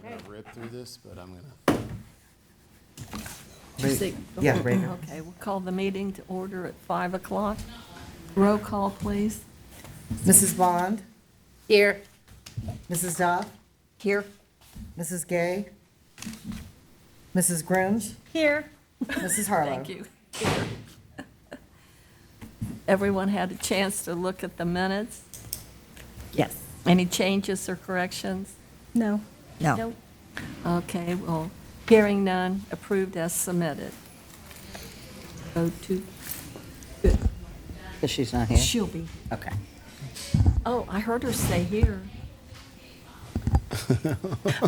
not gonna rip through this, but I'm gonna. Yeah, right. Okay, we'll call the meeting to order at 5 o'clock. Roll call, please. Mrs. Bond, Here. Mrs. Duff, Here. Mrs. Gay, Mrs. Grinch, Here. Mrs. Harlow. Thank you. Here. Everyone had a chance to look at the minutes? Yes. Any changes or corrections? No. Nope. Okay, well, hearing none, approved as submitted. Go to, Because she's not here? she'll be. Okay. Oh, I heard her say here.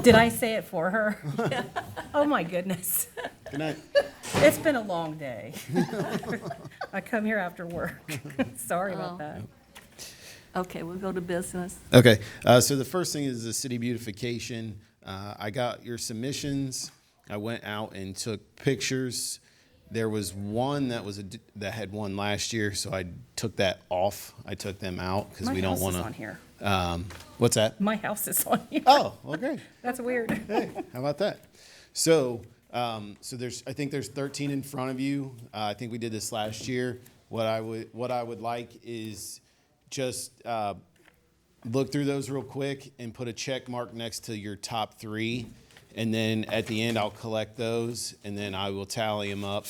Did I say it for her? Oh, my goodness. Good night. It's been a long day. I come here after work. Sorry Oh. about that. Okay, we'll go to business. Okay, so the first thing is the city beautification. I got your submissions. I went out and took pictures. There was one that had one last year, so I took that off. I took them out because My we don't house want is to. on here. What's that? My house is on here. Oh, well, great. That's weird. Hey, how about that? So, I think there's 13 in front of you. I think we did this last year. What I would like is just look through those real quick and put a check mark next to your top 3, and then at the end I'll collect those, and then I will tally them up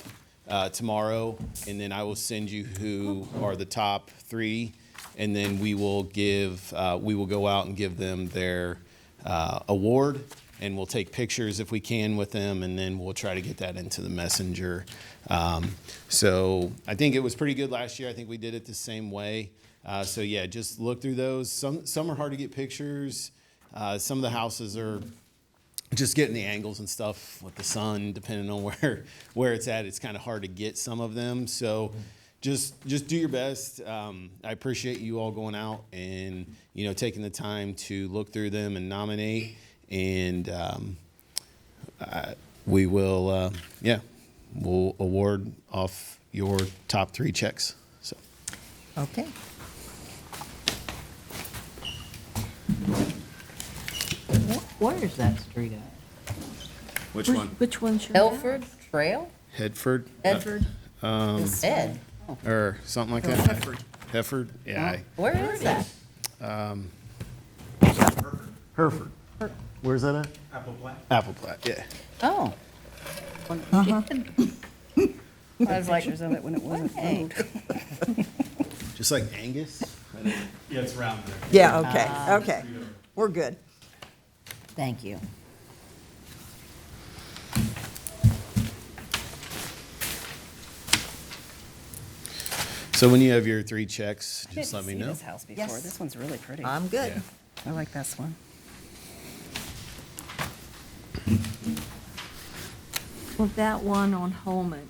tomorrow, and then I will send you who are the top 3, and then we will go out and give them their award, and we'll take pictures if we can with them, and then we'll try to get that into the messenger. So I think it was pretty good last year. I think we did it the same way. So yeah, just look through those. Some are hard to get pictures. Some of the houses are just getting the angles and stuff with the sun, depending on where it's at. It's kind of hard to get some of them. So just do your best. I appreciate you all going out and taking the time to look through them and nominate. And we will we'll award off your top 3 checks. So. Okay. Where is that street at? Which one? Which one's your? Elford Trail? Hedford? Edford? Ed? Or something like that? Hefford? Yeah. Where is that? Hereford. Where's that at? Apple Platte, yeah. Oh. I have pictures of it when it wasn't owned. Just like Angus? Yeah, it's around there. Yeah, okay. We're good. Thank you. So when you have your 3 checks, I just let didn't me see know. this house before. Yes. This one's really pretty. I'm good. Yeah. I like this one. Well, that one on Holman,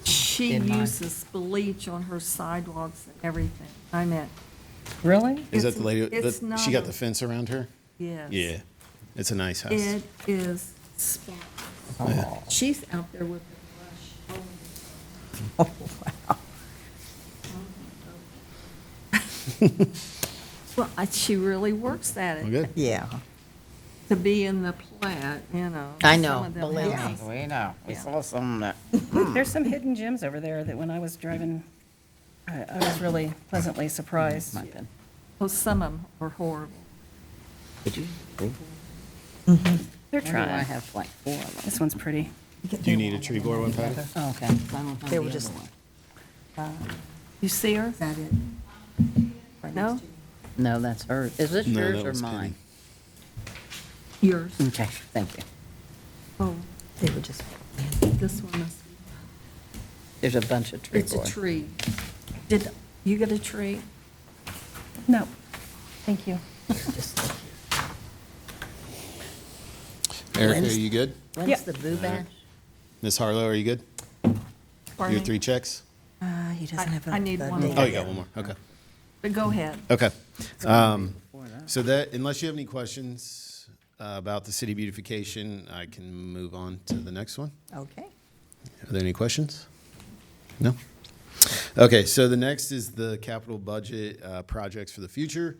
she Didn't I? uses bleach on her sidewalks and everything. I meant, Really? Is that It's- the lady, it's not she got a- the fence around her? yes. Yeah, it's a nice house. It is spotless. Oh. She's out there with the brush. Oh, wow. Well, she really works at Well, it. good. Yeah. To be in the plat, I some know, of them believe me, houses. we know. We Yeah. saw some that. There's some hidden gems over there that when I was driving, I was really pleasantly surprised. Might been. Well, some of them are horrible. Did you? They're Maybe I trying. have like 4 of them. This one's pretty. Do you need a tree board one, Patty? Oh, okay. I don't have They the were other just- one. You see her? Is that it? No? No, that's hers. Is this No, yours that or was mine? Yours. Okay, thank you. Oh, They were just, this one is, There's a bunch of tree it's a board. tree. Did you get a tree? No, thank you. just like Erica, are you good? When's Yeah. the Boo Bash? Miss Harlow, are you good? Pardon Your me? 3 checks? he doesn't have I need a one date. more. Oh, you got one more, okay. But go ahead. Okay. Before that. So that, unless you have any questions about the city beautification, I can move on to the next one. Okay. Are there any questions? No? Okay, so the next is the capital budget projects for the future.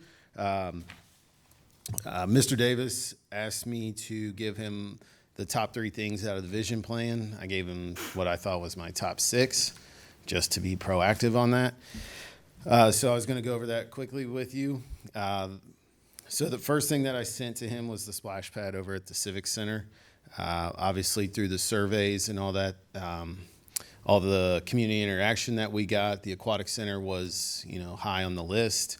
Mr. Davis asked me to give him the top 3 things out of the vision plan. I gave him what I thought was my top 6, just to be proactive on that. So I was going to go over that quickly with you. So the first thing that I sent to him was the splash pad over at the Civic Center. Obviously, through the surveys and all that, all the community interaction that we got, the aquatic center was, high on the list.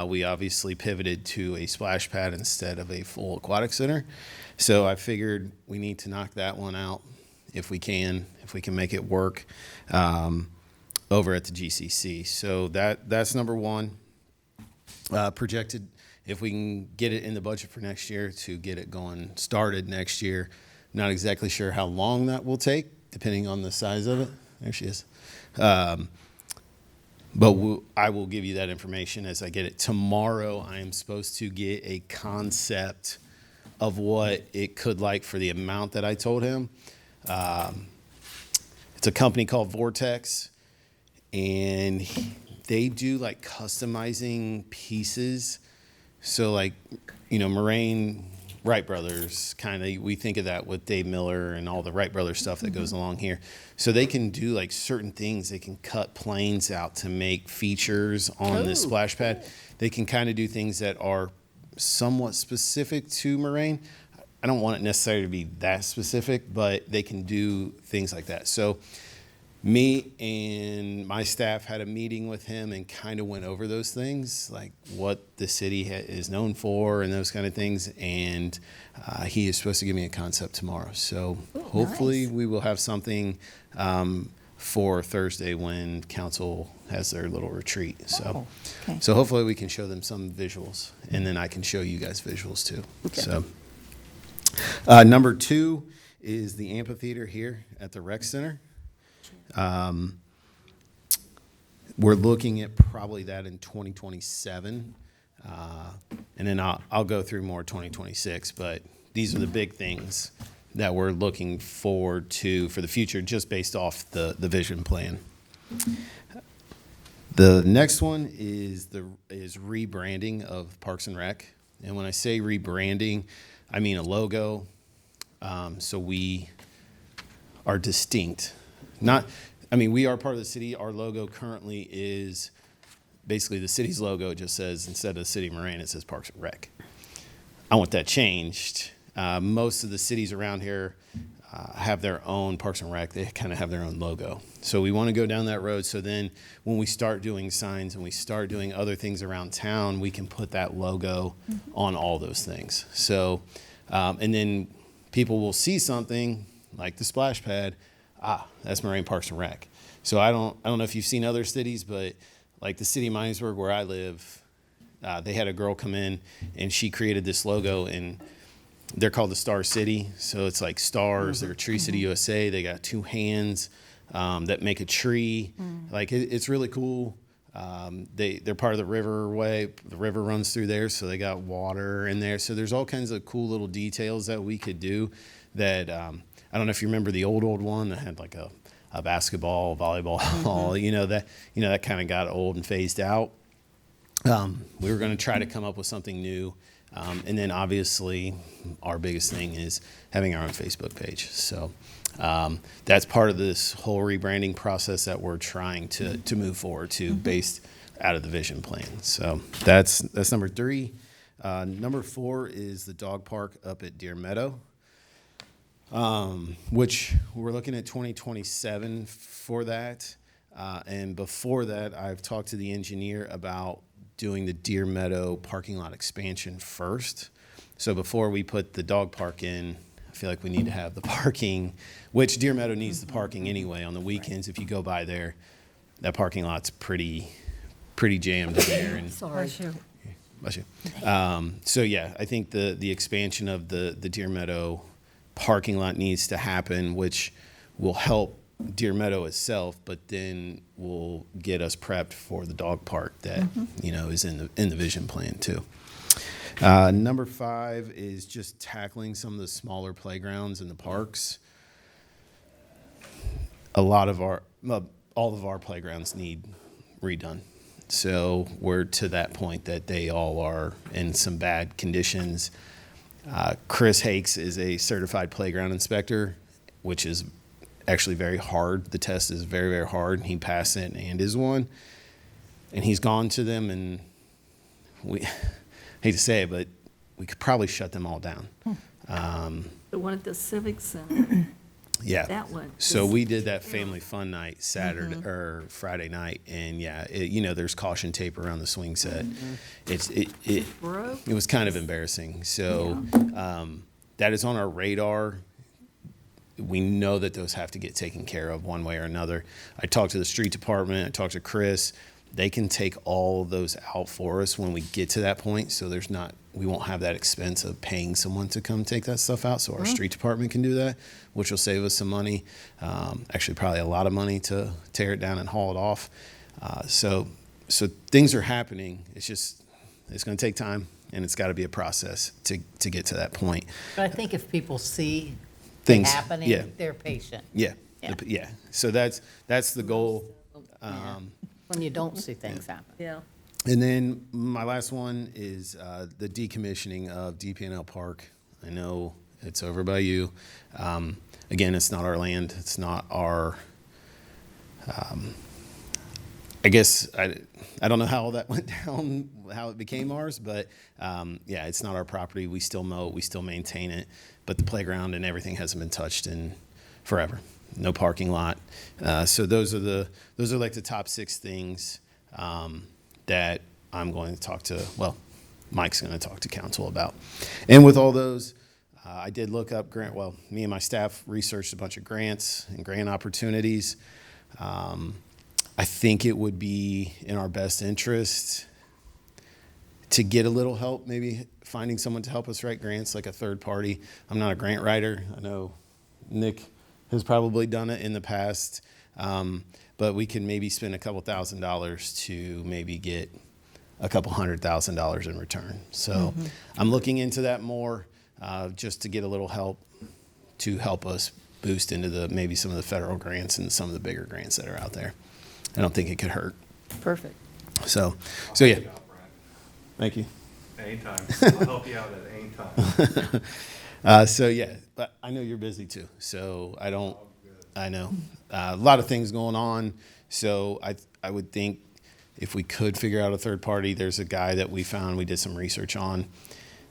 We obviously pivoted to a splash pad instead of a full aquatic center. So I figured we need to knock that one out if we can make it work over at the GCC. So that's number one. Projected, if we can get it in the budget for next year, to get it started next year. Not exactly sure how long that will take, depending on the size of it. There she is. But I will give you that information as I get it. Tomorrow, I am supposed to get a concept of what it could like for the amount that I told him. It's a company called Vortex, and they do like customizing pieces. So like, Moraine Wright Brothers, kind of, we think of that with Dave Miller and all the Wright Brothers stuff that goes along here. So they can do like certain things. They can cut planes out to make features on this splash pad. They can kind of do things that are somewhat specific to Moraine. I don't want it necessarily to be that specific, but they can do things like that. So me and my staff had a meeting with him and kind of went over those things, like what the city is known for and those kind of things. And he is supposed to give me a concept tomorrow. So hopefully we will have something for Thursday when council has their little retreat. So, okay. so hopefully we can show them some visuals, and then I can show you guys visuals too. Okay. So number 2 is the amphitheater here at the rec center. We're looking at probably that in 2027, and then I'll go through more 2026, but these are the big things that we're looking forward to for the future, just based off the vision plan. The next one is rebranding of Parks and Rec, and when I say rebranding, I mean a logo, so we are distinct. We are part of the city. Our logo currently is basically the city's logo. It just says, instead of City of Moraine, it says Parks and Rec. I want that changed. Most of the cities around here have their own Parks and Rec. They kind of have their own logo. So we want to go down that road. So then when we start doing signs and we start doing other things around town, we can put that logo on all those things. So, and then people will see something like the splash pad. That's Moraine Parks and Rec. So I don't know if you've seen other cities, but like the city of Miamisburg where I live, they had a girl come in and she created this logo, and they're called the Star City. So it's like stars. They're Tree City USA. They got 2 hands that make a tree. Like it's really cool. They're part of the riverway. The river runs through there, so they got water in there. So there's all kinds of cool little details that we could do that. I don't know if you remember the old one that had like a basketball, volleyball, that kind of got old and phased out. We were going to try to come up with something new. And then obviously our biggest thing is having our own Facebook page. So that's part of this whole rebranding process that we're trying to move forward to, based out of the vision plan. So that's number 3. Number 4 is the dog park up at Deer Meadow. Which we're looking at 2027 for that. And before that, I've talked to the engineer about doing the Deer Meadow parking lot expansion first. So before we put the dog park in, I feel like we need to have the parking, which Deer Meadow needs the parking anyway. On the weekends, if you go by there, that parking lot's pretty jammed in there. And Sorry. Bless you. bless you. So yeah, I think the expansion of the Deer Meadow parking lot needs to happen, which will help Deer Meadow itself, but then will get us prepped for the dog park that is in the vision plan too. Number 5 is just tackling some of the smaller playgrounds in the parks. All of our playgrounds need redone. So we're to that point that they all are in some bad conditions. Chris Hakes is a certified playground inspector, which is actually very hard. The test is very, very hard. He passed it and is one. And he's gone to them, and we hate to say it, but we could probably shut them all down. The one at the Civic Center, Yeah. that one. So we did that family fun night Saturday or Friday night, and yeah, there's caution tape around the swing set. It Broke? it was kind of embarrassing. So that is on our radar. We know that those have to get taken care of one way or another. I talked to the street department. I talked to Chris. They can take all of those out for us when we get to that point. So we won't have that expense of paying someone to come take that stuff out. So our street department can do that, which will save us some money. Actually, probably a lot of money to tear it down and haul it off. So things are happening. It's going to take time, and it's got to be a process to get to that point. But I think if people see it Things happening, yeah. they're patient. Yeah. Yeah. Yeah. So that's the goal. When you don't see things happen. Yeah. And then my last one is the decommissioning of DPNL Park. I know it's over by you. Again, it's not our land. It's not our. I guess I don't know how all that went down, how it became ours, but yeah, it's not our property. We still mow it. We still maintain it, but the playground and everything hasn't been touched in forever. No parking lot. So those are like the top 6 things that I'm going to talk to. Well, Mike's going to talk to council about. And with all those, I did look up grant. Well, me and my staff researched a bunch of grants and grant opportunities. I think it would be in our best interest to get a little help, maybe finding someone to help us write grants, like a third party. I'm not a grant writer. I know Nick has probably done it in the past, but we can maybe spend a couple $1,000s to maybe get a couple $100,000 in return. So I'm looking into that more, just to get a little help to help us boost into maybe some of the federal grants and some of the bigger grants that are out there. I don't think it could hurt. Perfect. So yeah. Thank you. Anytime. I'll help you out at any time. So yeah, but I know you're busy too. So I know a lot of things going on. So I would think if we could figure out a third party, there's a guy that we found, we did some research on.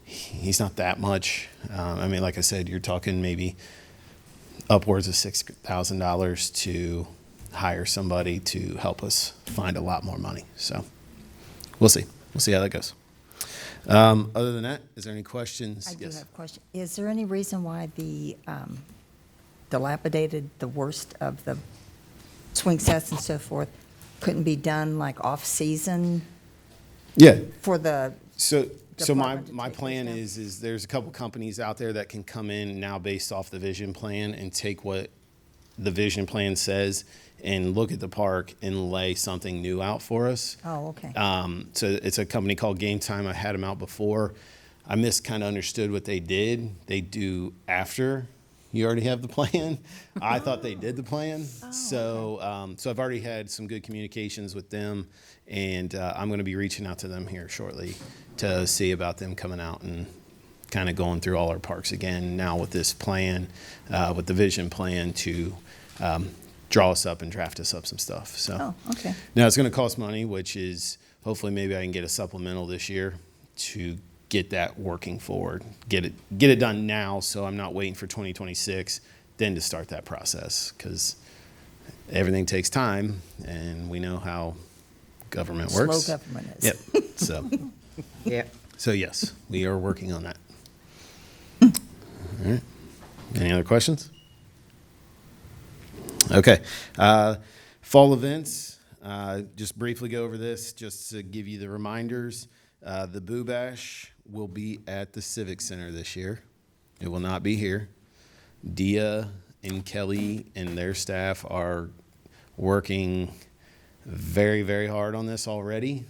He's not that much. I mean, like I said, you're talking maybe upwards of $6,000 to hire somebody to help us find a lot more money. So we'll see. We'll see how that goes. Other than that, is there any questions? I do have a question. Is there any reason why the dilapidated, the worst of the swing sets and so forth, couldn't be done like off-season Yeah. for the, So Department to my take plan those is there's a couple companies out there that can come in now based off the vision plan and take what the vision plan says and look at the park and lay something new out for us. oh, okay. So it's a company called Game Time. I had them out before. I kind of understood what they did. They do after you already have the plan. I thought they did the plan. So I've already had some good communications with them, and I'm going to be reaching out to them here shortly to see about them coming out and kind of going through all our parks again now with this plan, with the vision plan to draw us up and draft us up some stuff. So Oh, okay. now it's going to cost money, which is hopefully maybe I can get a supplemental this year to get that working forward, get it done now, so I'm not waiting for 2026 then to start that process, because everything takes time, and we know how government works. Slow government is. Yep. So Yeah. so yes, we are working on that. All right. Any other questions? Okay. Fall events. Just briefly go over this, just to give you the reminders. The Boo Bash will be at the Civic Center this year. It will not be here. Dia and Kelly and their staff are working very, very hard on this already.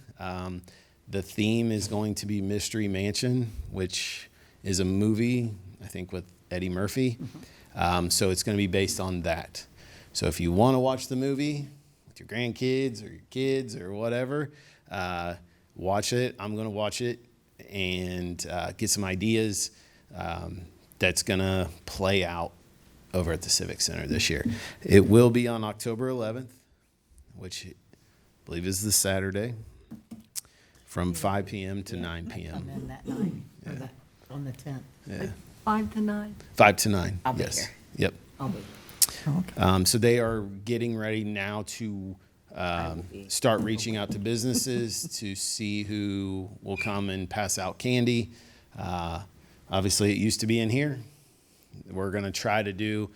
The theme is going to be Mystery Mansion, which is a movie, I think, with Eddie Murphy. So it's going to be based on that. So if you want to watch the movie with your grandkids or your kids or whatever, watch it. I'm going to watch it and get some ideas that's going to play out over at the Civic Center this year. It will be on October 11th, which I believe is the Saturday, from 5 p.m. to 9 Come p.m. in that night, or that, on the 10th. Yeah. 5 to 9? 5 to 9. I'll be yes. here. Yep. I'll be So they are getting ready now to start reaching out to businesses to see who will come and pass out candy. Obviously, it used to be in here. We're going to try to do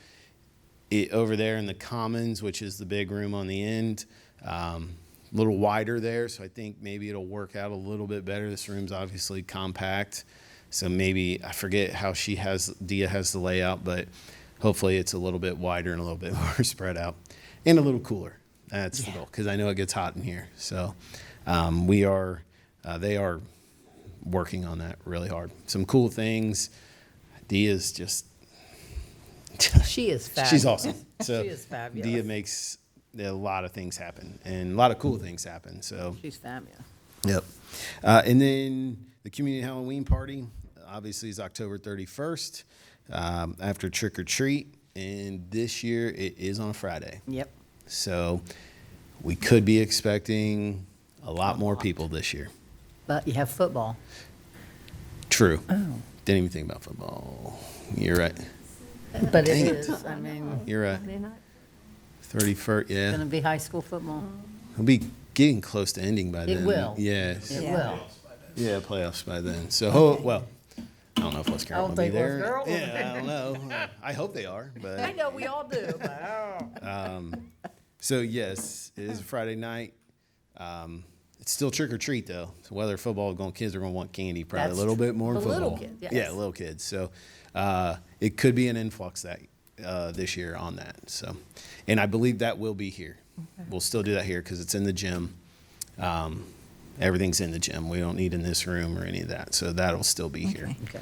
it over there in the Commons, which is the big room on the end. A little wider there, so I think maybe it'll work out a little bit better. This room's obviously compact, so maybe, I forget how Dia has the layout, but hopefully it's a little bit wider and a little bit more spread out and a little cooler. That's the goal, because I know it gets hot in here. So they are working on that really hard. Some cool things. Dia's just, She is fabulous. she's awesome. So She is fabulous. Dia makes a lot of things happen and a lot of cool things happen. So She's fabulous. yep. And then the community Halloween party, obviously, is October 31st after Trick or Treat. And this year it is on a Friday. Yep. So we could be expecting a lot more people this year. But you have football. True. Oh. Didn't even think about football. You're right. But it Dang it. is, I mean, You're right. Friday night? 31st. Yeah. gonna be high school football. It'll be getting close to ending by It then. will. Yes. It Yeah. will. Yeah, playoffs by then. So, well, I don't know if West Carroll I don't will be think West there. Carroll will Yeah, I don't know. I hope they are, I but know, we all do, but so yes, it is a Friday night. It's still trick or treat though. So whether football going kids are going to want candy, probably That's a little bit more the than little football. kids, Yeah, yes. little kids. So it could be an influx that this year on that. So, and I believe that will be here. We'll still do that here because it's in the gym. Everything's in the gym. We don't need in this room or any of that. So that'll still be here. okay.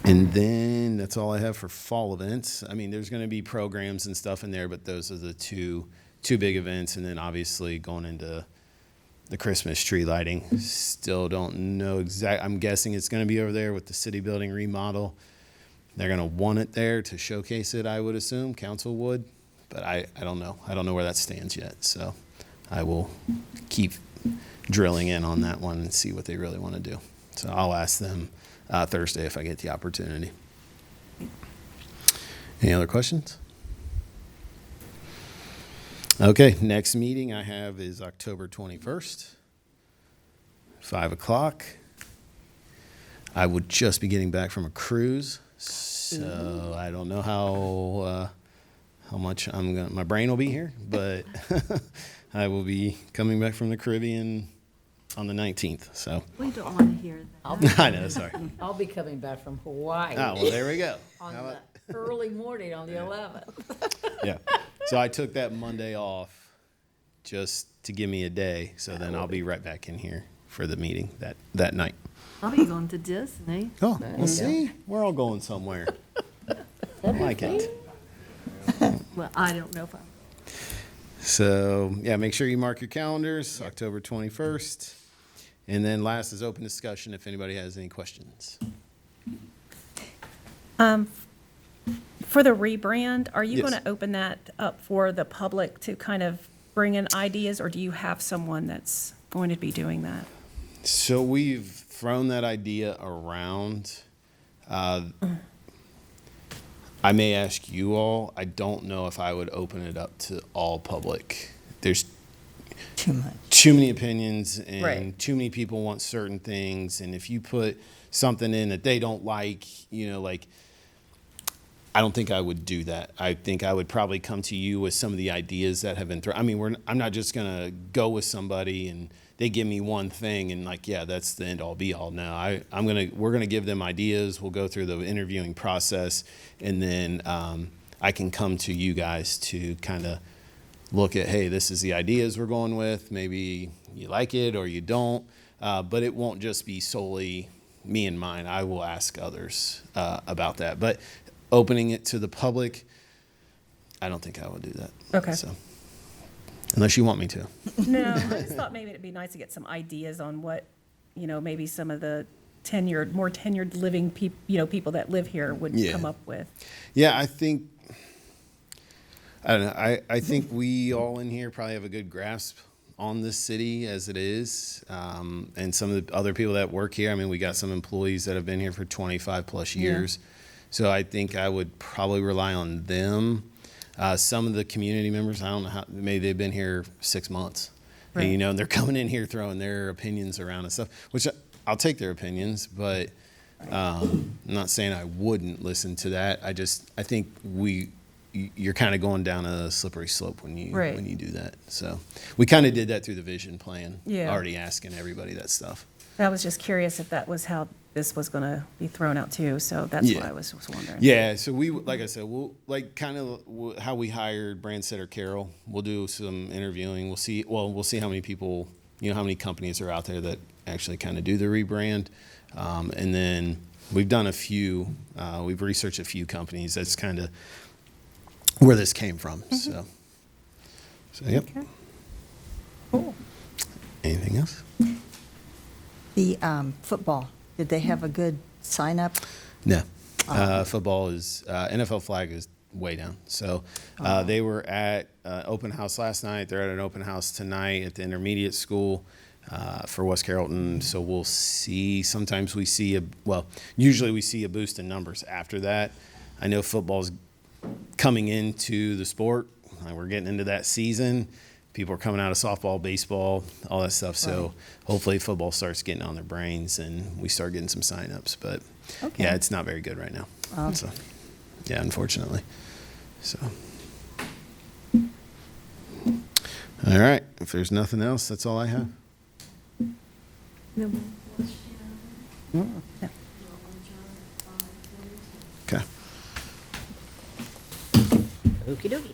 And then that's all I have for fall events. I mean, there's going to be programs and stuff in there, but those are the two big events. And then obviously going into the Christmas tree lighting. Still don't know exact. I'm guessing it's going to be over there with the city building remodel. They're going to want it there to showcase it, I would assume. Council would, but I don't know. I don't know where that stands yet. So I will keep drilling in on that one and see what they really want to do. So I'll ask them Thursday if I get the opportunity. Any other questions? Okay, next meeting I have is October 21st, 5 o'clock. I would just be getting back from a cruise, so I don't know how much my brain will be here, but I will be coming back from the Caribbean on the 19th. So We don't want to hear that. I know, sorry. I'll be coming back from Hawaii Oh, well, there we go. on How about- the early morning on the 11th. Yeah. So I took that Monday off just to give me a day. So then I'll be right back in here for the meeting that night. I'll be going to Disney. Oh, well, see, we're all going somewhere. I like it. Well, I don't know if I'm. So, yeah, make sure you mark your calendars, October 21st. And then last is open discussion if anybody has any questions. For the rebrand, are you Yes. going to open that up for the public to kind of bring in ideas, or do you have someone that's going to be doing that? So we've thrown that idea around. I may ask you all. I don't know if I would open it up to all public. There's Too much. too many opinions and Right. too many people want certain things. And if you put something in that they don't like, like, I don't think I would do that. I think I would probably come to you with some of the ideas that have been thrown. I mean, I'm not just gonna go with somebody and they give me one thing and like, yeah, that's the end all be all. No, we're gonna give them ideas. We'll go through the interviewing process, and then I can come to you guys to kind of look at, hey, this is the ideas we're going with. Maybe you like it or you don't, but it won't just be solely me and mine. I will ask others about that. But opening it to the public, I don't think I would do that. Okay. So Unless you want me to. No, I just thought maybe it'd be nice to get some ideas on what, maybe some of the more tenured living people that live here would Yeah. come up with. Yeah, I think, I don't know, I think we all in here probably have a good grasp on this city as it is. And some of the other people that work here, I mean, we got some employees that have been here for 25 plus years. So I think I would probably rely on them. Some of the community members, I don't know how, maybe they've been here 6 months. Right. And, they're coming in here throwing their opinions around and stuff, which I'll take their opinions, but I'm not saying I wouldn't listen to that. I think you're kind of going down a slippery slope when you Right. when you do that. So we kind of did that through the vision plan. Yeah. Already asking everybody that stuff. I was just curious if that was how this was going to be thrown out too, so that's Yeah. why I was wondering. Yeah. So like I said, we'll like kind of how we hired brand setter Carol. We'll do some interviewing. We'll see how many people, how many companies are out there that actually kind of do the rebrand. And then we've done a few, we've researched a few companies. That's kind of where this came from. So yep. Okay. Cool. Anything else? The football, did they have a good sign-up? No. Football is, NFL flag is way down. So they were at open house last night. They're at an open house tonight at the intermediate school for West Carrollton. So we'll see. Sometimes we see usually we see a boost in numbers after that. I know football's coming into the sport. We're getting into that season. People are coming out of softball, baseball, all that stuff. So hopefully football starts getting on their brains and we start getting some signups. But Okay. yeah, it's not very good right now. So yeah, unfortunately. So all right. If there's nothing else, that's all I have. Okay. Okey dokey.